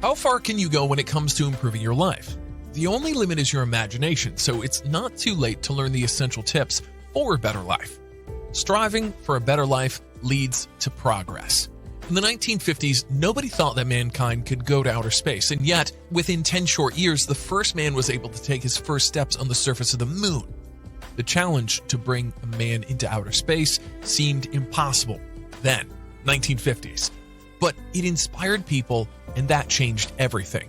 How far can you go when it comes to improving your life? The only limit is your imagination, so it's not too late to learn the essential tips for a better life. Striving for a better life leads to progress. In the 1950s, nobody thought that mankind could go to outer space, and yet, within 10 short years, the first man was able to take his first steps on the surface of the moon. The challenge to bring a man into outer space seemed impossible then, 1950s. But it inspired people, and that changed everything.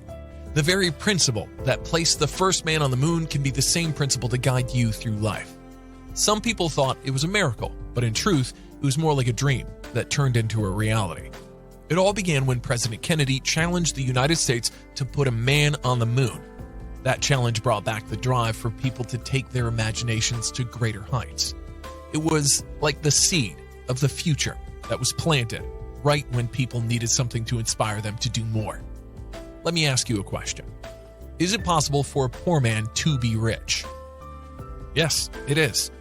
The very principle that placed the first man on the moon can be the same principle to guide you through life. Some people thought it was a miracle, but in truth, it was more like a dream that turned into a reality. It all began when President Kennedy challenged the United States to put a man on the moon. That challenge brought back the drive for people to take their imaginations to greater heights. It was like the seed of the future that was planted right when people needed something to inspire them to do more. Let me ask you a question. Is it possible for a poor man to be rich? Yes, it is.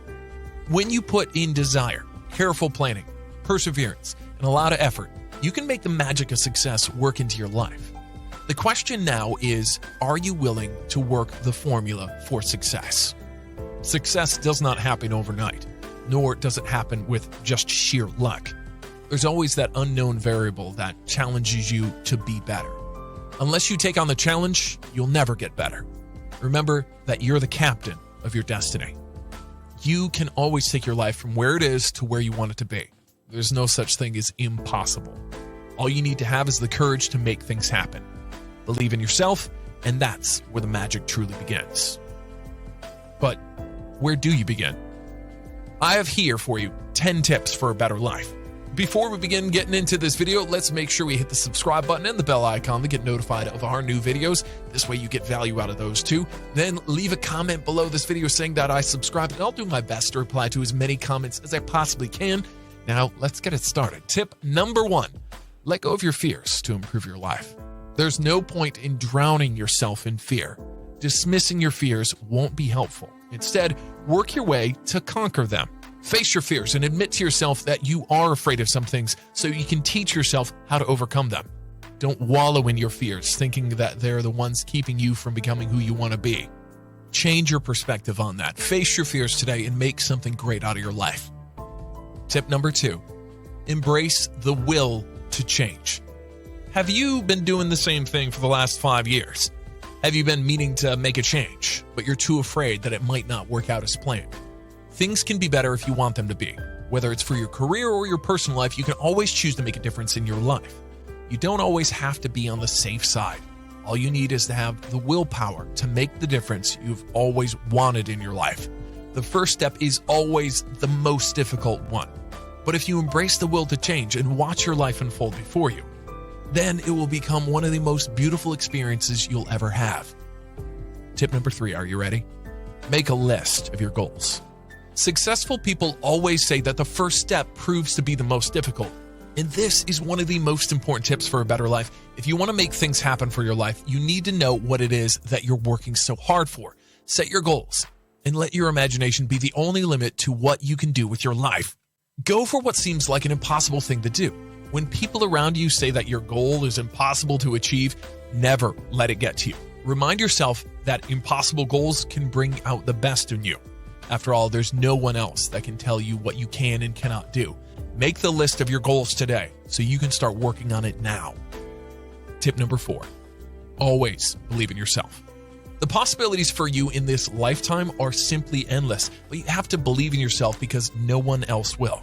When you put in desire, careful planning, perseverance, and a lot of effort, you can make the magic of success work into your life. The question now is, are you willing to work the formula for success? Success does not happen overnight, nor does it happen with just sheer luck. There's always that unknown variable that challenges you to be better. Unless you take on the challenge, you'll never get better. Remember that you're the captain of your destiny. You can always take your life from where it is to where you want it to be. There's no such thing as impossible. All you need to have is the courage to make things happen. Believe in yourself, and that's where the magic truly begins. But where do you begin? I have here for you 10 tips for a better life. Before we begin getting into this video, let's make sure we hit the subscribe button and the bell icon to get notified of our new videos. This way you get value out of those too. Then leave a comment below this video saying that I subscribed, and I'll do my best to reply to as many comments as I possibly can. Now, let's get it started. Tip number 1, let go of your fears to improve your life. There's no point in drowning yourself in fear. Dismissing your fears won't be helpful. Instead, work your way to conquer them. Face your fears and admit to yourself that you are afraid of some things so you can teach yourself how to overcome them. Don't wallow in your fears, thinking that they're the ones keeping you from becoming who you want to be. Change your perspective on that. Face your fears today and make something great out of your life. Tip number 2, embrace the will to change. Have you been doing the same thing for the last 5 years? Have you been meaning to make a change, but you're too afraid that it might not work out as planned? Things can be better if you want them to be. Whether it's for your career or your personal life, you can always choose to make a difference in your life. You don't always have to be on the safe side. All you need is to have the willpower to make the difference you've always wanted in your life. The first step is always the most difficult one. But if you embrace the will to change and watch your life unfold before you, then it will become one of the most beautiful experiences you'll ever have. Tip number 3, are you ready? Make a list of your goals. Successful people always say that the first step proves to be the most difficult. And this is one of the most important tips for a better life. If you want to make things happen for your life, you need to know what it is that you're working so hard for. Set your goals and let your imagination be the only limit to what you can do with your life. Go for what seems like an impossible thing to do. When people around you say that your goal is impossible to achieve, never let it get to you. Remind yourself that impossible goals can bring out the best in you. After all, there's no one else that can tell you what you can and cannot do. Make the list of your goals today so you can start working on it now. Tip number 4, always believe in yourself. The possibilities for you in this lifetime are simply endless, but you have to believe in yourself because no one else will.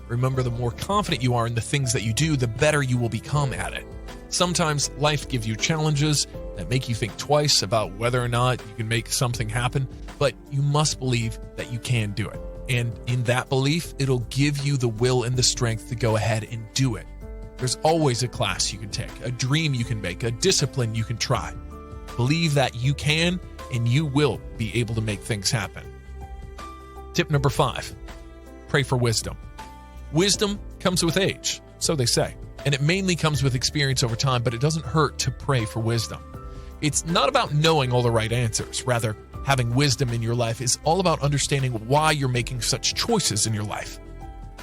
Remember, the more confident you are in the things that you do, the better you will become at it. Sometimes life gives you challenges that make you think twice about whether or not you can make something happen, but you must believe that you can do it. And in that belief, it'll give you the will and the strength to go ahead and do it. There's always a class you can take, a dream you can make, a discipline you can try. Believe that you can, and you will be able to make things happen. Tip number 5, pray for wisdom. Wisdom comes with age, so they say, and it mainly comes with experience over time, but it doesn't hurt to pray for wisdom. It's not about knowing all the right answers. Rather, having wisdom in your life is all about understanding why you're making such choices in your life.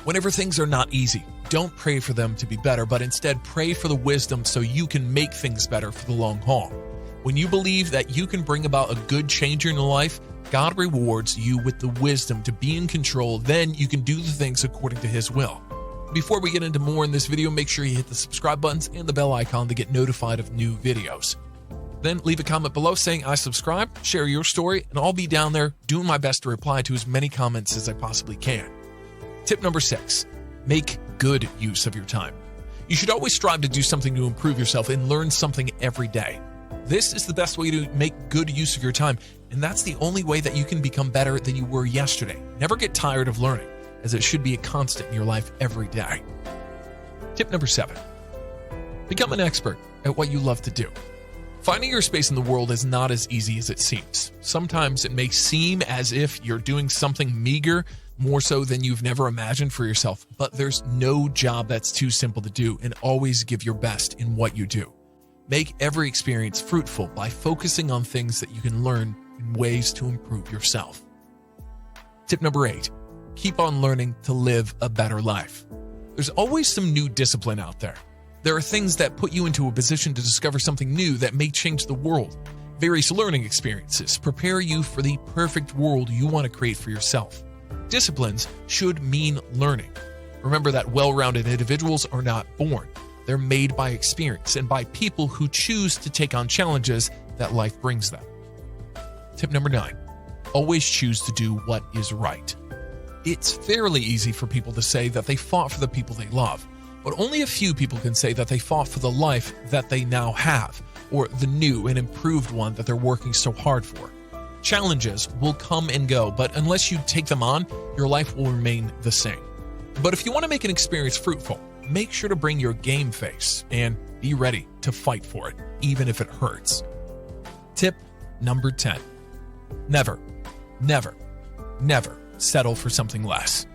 Whenever things are not easy, don't pray for them to be better, but instead pray for the wisdom so you can make things better for the long haul. When you believe that you can bring about a good change in your life, God rewards you with the wisdom to be in control. Then you can do the things according to His will. Before we get into more in this video, make sure you hit the subscribe buttons and the bell icon to get notified of new videos. Then leave a comment below saying I subscribe, share your story, and I'll be down there doing my best to reply to as many comments as I possibly can. Tip number 6, make good use of your time. You should always strive to do something to improve yourself and learn something every day. This is the best way to make good use of your time, and that's the only way that you can become better than you were yesterday. Never get tired of learning, as it should be a constant in your life every day. Tip number 7, become an expert at what you love to do. Finding your space in the world is not as easy as it seems. Sometimes it may seem as if you're doing something meager, more so than you've never imagined for yourself, but there's no job that's too simple to do, and always give your best in what you do. Make every experience fruitful by focusing on things that you can learn and ways to improve yourself. Tip number 8, keep on learning to live a better life. There's always some new discipline out there. There are things that put you into a position to discover something new that may change the world. Various learning experiences prepare you for the perfect world you want to create for yourself. Disciplines should mean learning. Remember that well-rounded individuals are not born. They're made by experience and by people who choose to take on challenges that life brings them. Tip number 9, always choose to do what is right. It's fairly easy for people to say that they fought for the people they love, but only a few people can say that they fought for the life that they now have, or the new and improved one that they're working so hard for. Challenges will come and go, but unless you take them on, your life will remain the same. But if you want to make an experience fruitful, make sure to bring your game face and be ready to fight for it, even if it hurts. Tip number 10, never, never, never settle for something less.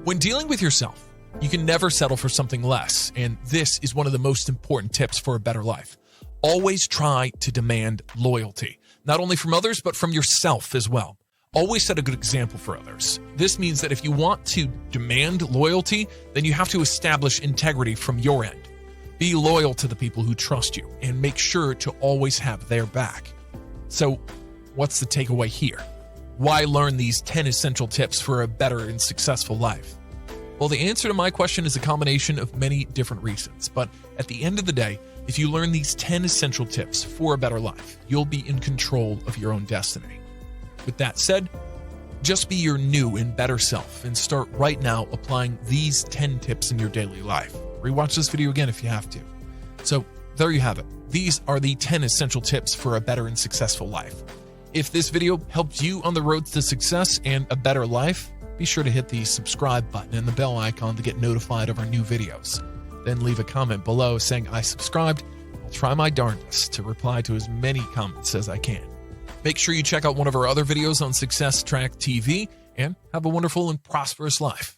When dealing with yourself, you can never settle for something less, and this is one of the most important tips for a better life. Always try to demand loyalty, not only from others, but from yourself as well. Always set a good example for others. This means that if you want to demand loyalty, then you have to establish integrity from your end. Be loyal to the people who trust you and make sure to always have their back. So, what's the takeaway here? Why learn these 10 essential tips for a better and successful life? Well, the answer to my question is a combination of many different reasons, but at the end of the day, if you learn these 10 essential tips for a better life, you'll be in control of your own destiny. With that said, just be your new and better self and start right now applying these 10 tips in your daily life. Rewatch this video again if you have to. So there you have it. These are the 10 essential tips for a better and successful life. If this video helped you on the road to success and a better life, be sure to hit the subscribe button and the bell icon to get notified of our new videos. Then leave a comment below saying I subscribed. I'll try my darndest to reply to as many comments as I can. Make sure you check out one of our other videos on SuccessTrack TV and have a wonderful and prosperous life.